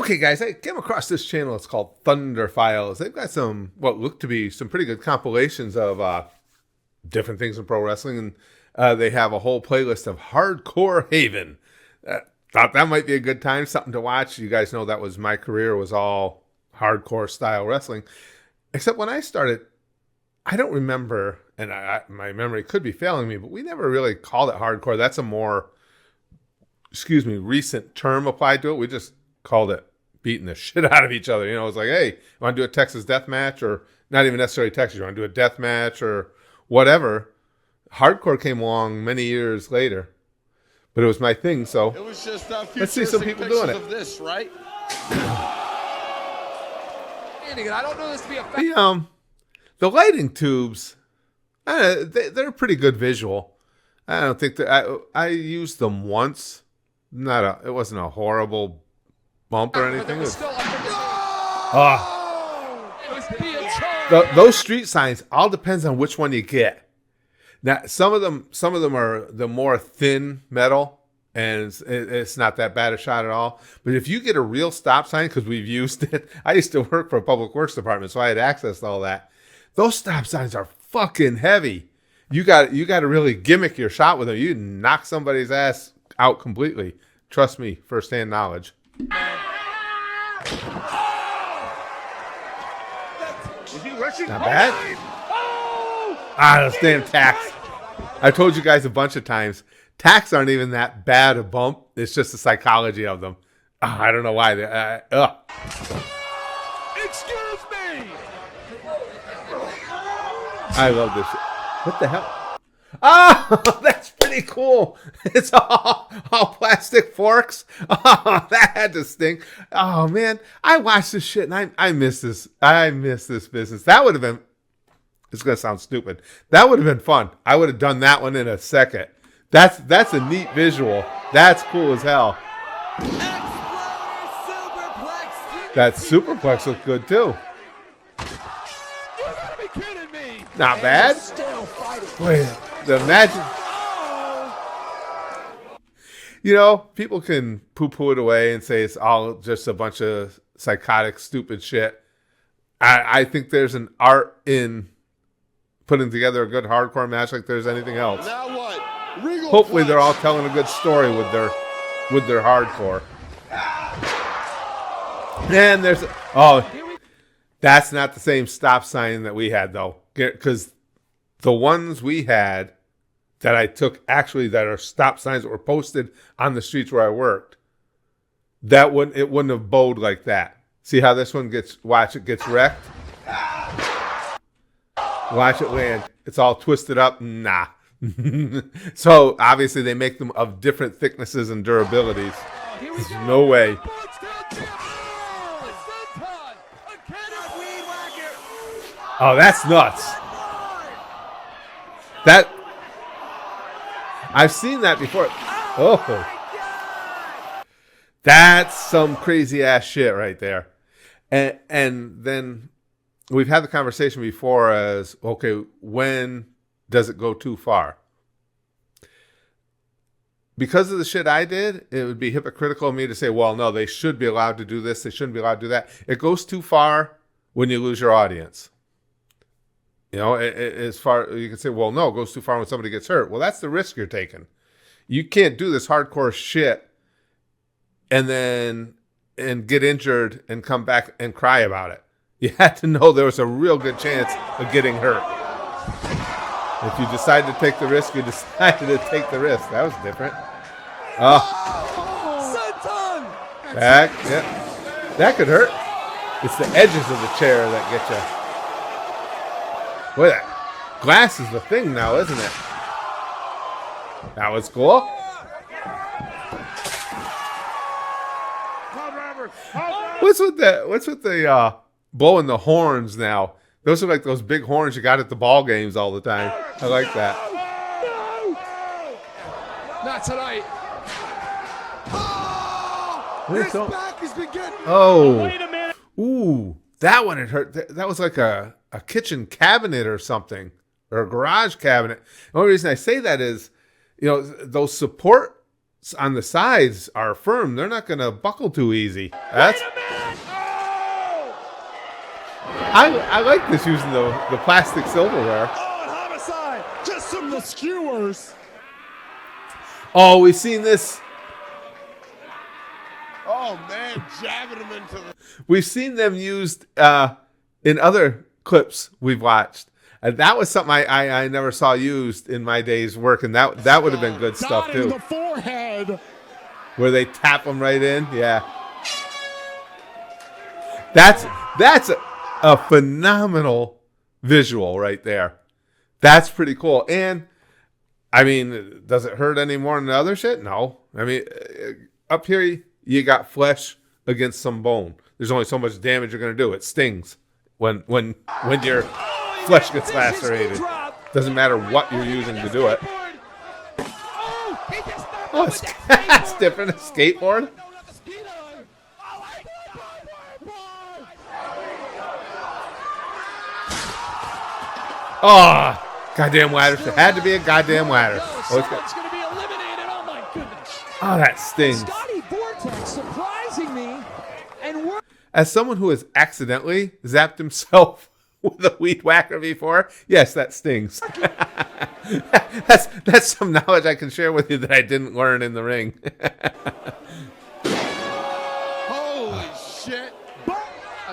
Okay, guys, I came across this channel. It's called Thunder Files. They've got some, what look to be some pretty good compilations of different things in pro wrestling. And they have a whole playlist of Hardcore Haven. Thought that might be a good time, something to watch. You guys know that was my career, was all hardcore style wrestling. Except when I started, I don't remember, and my memory could be failing me, but we never really called it hardcore. That's a more, recent term applied to it. We just called it beating the shit out of each other. You know, it's like, hey, you want to do a Texas death match? Or not even necessarily Texas. You want to do a death match or whatever. Hardcore came along many years later. But it was my thing, so it was just let's see some people doing it. Of this, right? I don't know this to be a the lighting tubes, they're a pretty good visual. I don't think that I used them once. It wasn't a horrible bump or anything. Those street signs all depends on which one you get. Now, some of them are the more thin metal, and it's not that bad a shot at all. But if you get a real stop sign, because we've used it, I used to work for a public works department, so I had access to all that. Those stop signs are fucking heavy. You got to really gimmick your shot with them. You knock somebody's ass out completely. Trust me, firsthand knowledge. Is he rushing? Not bad. Those damn tacks. I told you guys a bunch of times, tacks aren't even that bad a bump. It's just the psychology of them. I don't know why. Excuse me. I love this shit. What the hell? Oh, that's pretty cool. It's all plastic forks. Oh, that had to stink. Oh, man. I watched this shit, and I miss this. I miss this business. That would have been, it's going to sound stupid. That would have been fun. I would have done that one in a second. That's a neat visual. That's cool as hell. That superplex looked good, too. You gotta be kidding me. Not bad. Wait, the magic. You know, people can poo-poo it away and say it's all just a bunch of psychotic, stupid shit. I think there's an art in putting together a good hardcore match like there's anything else. Now what? Regal Hopefully flash. they're all telling a good story with their hardcore. And that's not the same stop sign that we had though, because the ones we had that I took actually that are stop signs that were posted on the streets where I worked, it wouldn't have bowed like that. See how this one gets wrecked? Watch it land. It's all twisted up. Nah. So obviously they make them of different thicknesses and durabilities. There's no way. Oh, that's nuts. I've seen that before. Oh. That's some crazy ass shit right there. And then we've had the conversation before as, okay, when does it go too far? Because of the shit I did, it would be hypocritical of me to say, well, no, they should be allowed to do this. They shouldn't be allowed to do that. It goes too far when you lose your audience. You know, as far, you can say, well, no, it goes too far when somebody gets hurt. Well, that's the risk you're taking. You can't do this hardcore shit and get injured and come back and cry about it. You had to know there was a real good chance of getting hurt. If you decided to take the risk, you decided to take the risk. That was different. That could hurt. It's the edges of the chair that get you. Boy, that glass is the thing now, isn't it? That was cool. What's with the blowing the horns now? Those are like those big horns you got at the ball games all the time. I like that. Not tonight. His back has been getting. Oh. Wait a minute. Ooh, that one it hurt. That was like a kitchen cabinet or something, or a garage cabinet. The only reason I say that is, you know, those support on the sides are firm. They're not going to buckle too easy. That's. Wait a minute! Oh! I like this using the plastic silverware. Oh, and homicide! Just some of the skewers. Oh, we've seen this. Oh man, jabbing them into the. We've seen them used in other clips we've watched. And that was something I never saw used in my day's work, and that would have been good stuff Dot in too. the forehead. Where they tap them right in, yeah. That's a phenomenal visual right there. That's pretty cool. And I mean, does it hurt any more than the other shit? No. I mean, up here you got flesh against some bone. There's only so much damage you're going to do. It stings when your flesh gets lacerated. Doesn't matter what you're using to do it. Oh, it's different. A skateboard? Oh, goddamn ladder. It had to be a goddamn ladder. Someone's going to be eliminated. Oh, my goodness. Oh, that stings. Scotty Vortex surprising me. And we're As someone who has accidentally zapped himself with a weed whacker before, yes, that stings. That's some knowledge I can share with you that I didn't learn in the ring. Holy shit!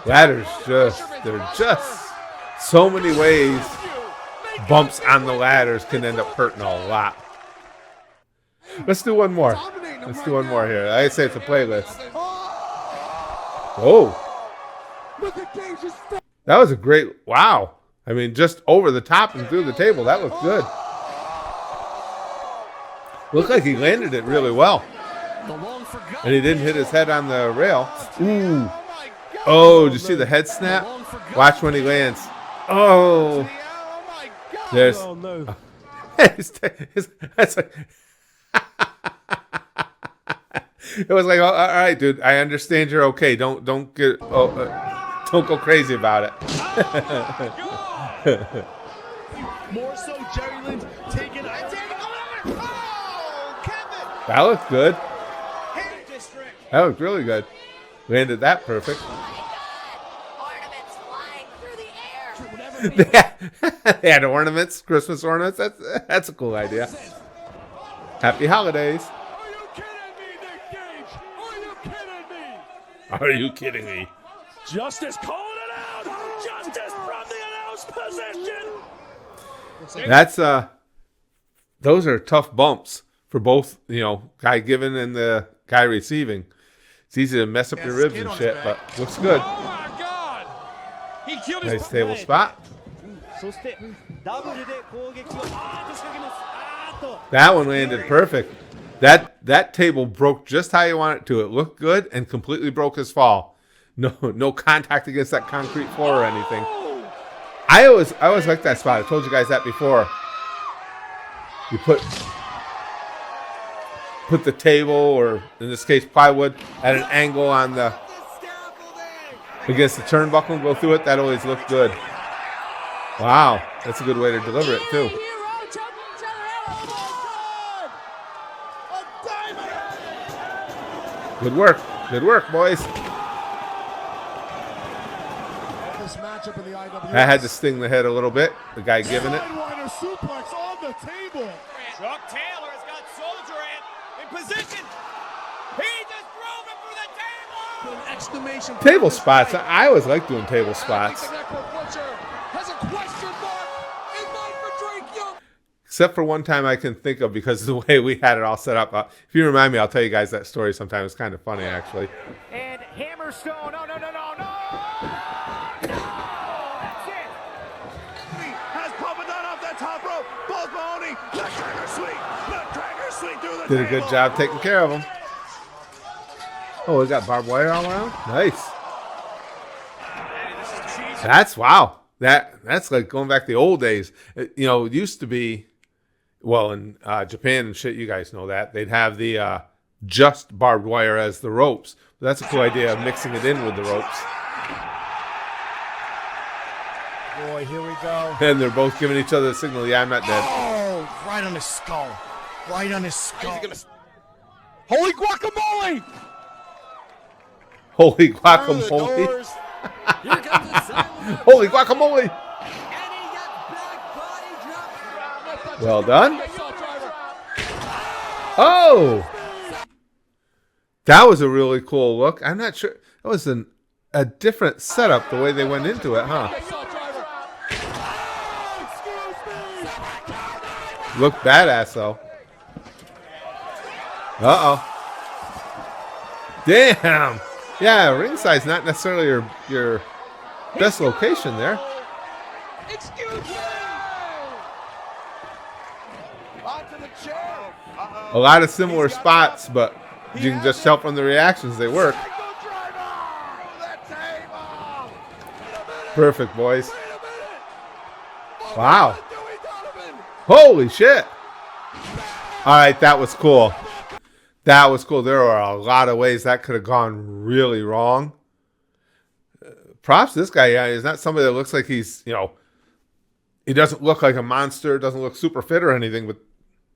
Ladders they're just so many ways bumps on the ladders can end up hurting a lot. Let's do one more. Let's do one more here. I say it's a playlist. Oh. That was a great, wow. I mean, just over the top and through the table. That looked good. Looked like he landed it really well. And he didn't hit his head on the rail. Ooh. Oh, did you see the head snap? Watch when he lands. Oh. There's. That's like, it was like, oh, all right, dude. I understand you're okay. Don't get. Don't go crazy about it. More so, Jerry Lynn's taking. Oh, Kevin! That looked good. That looked really good. Landed that perfect. They had ornaments, Christmas ornaments. That's a cool idea. Happy holidays. Are you kidding me, Nick Gage? Are you kidding me? Are you kidding me? Justice calling it out. Justice from the announced position. That's those are tough bumps for both, guy giving and the guy receiving. It's easy to mess up your ribs and shit, but looks good. Oh my God! He killed his Nice table spot. そしてダブルで攻撃を仕掛けます。That one landed perfect. That table broke just how you want it to. It looked good and completely broke his fall. No contact against that concrete floor or anything. I always like that spot. I told you guys that before. You put the table, or in this case plywood, at an angle on the against the turnbuckle and go through it. That always looked good. Wow, that's a good way to deliver it too. Good work, boys. That had to sting the head a little bit. The guy giving it. Suplex on the table. Chuck Taylor has got Soldier in position. He just drove him through the table. an exclamation. Table spots. I always like doing table spots. Has a question mark in mind for Drake Young. Except for one time I can think of because of the way we had it all set up. If you remind me, I'll tell you guys that story sometime. It's kind of funny, actually. And Hammerstone. No. Has Papa done off that top rope. Balls Mahoney. Nutcracker sweep through the Did a good job taking care of him. Oh, we got barbed wire all around? Nice. That's wow. That's like going back to the old days. It used to be, well, in Japan and shit, you guys know that. They'd have the just barbed wire as the ropes. But that's a cool idea of mixing it in with the ropes. Boy, here we go. And they're both giving each other the signal, yeah, I'm not dead. Oh, right on his skull. Right on his skull. Holy guacamole! Holy Through the guacamole. doors. Here comes the silent. Holy guacamole. And he got back body drop. Well done. Assault driver. Oh. That was a really cool look. I'm not sure. That was a different setup the way they went into it, huh? Assault driver. Looked badass, though. Uh-oh. Damn. Yeah, ringside's not necessarily your best location there. Excuse me. Onto the chair. A lot of similar spots, but you can just tell from the reactions they work. Angle driver. Through the table. Perfect, boys. Wait a minute. Wow. Dewey Donovan. Holy shit. All right, that was cool. That was cool. There are a lot of ways that could have gone really wrong. Props to this guy. Yeah, he's not somebody that looks like he's, he doesn't look like a monster, doesn't look super fit or anything, but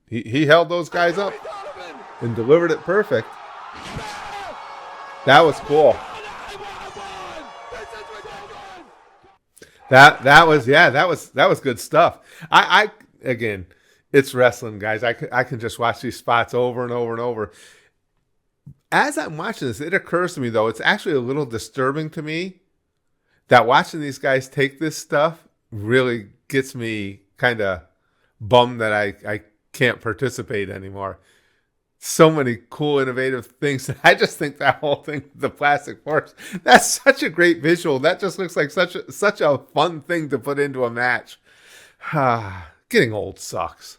he held those guys up Donovan. and delivered it perfect. That was cool. That was good stuff. I again, it's wrestling, guys. I can just watch these spots over and over and over. As I'm watching this, it occurs to me, though, it's actually a little disturbing to me that watching these guys take this stuff really gets me kind of bummed that I can't participate anymore. So many cool, innovative things. I just think that whole thing, the plastic forks, that's such a great visual. That just looks like such a fun thing to put into a match. Getting old sucks.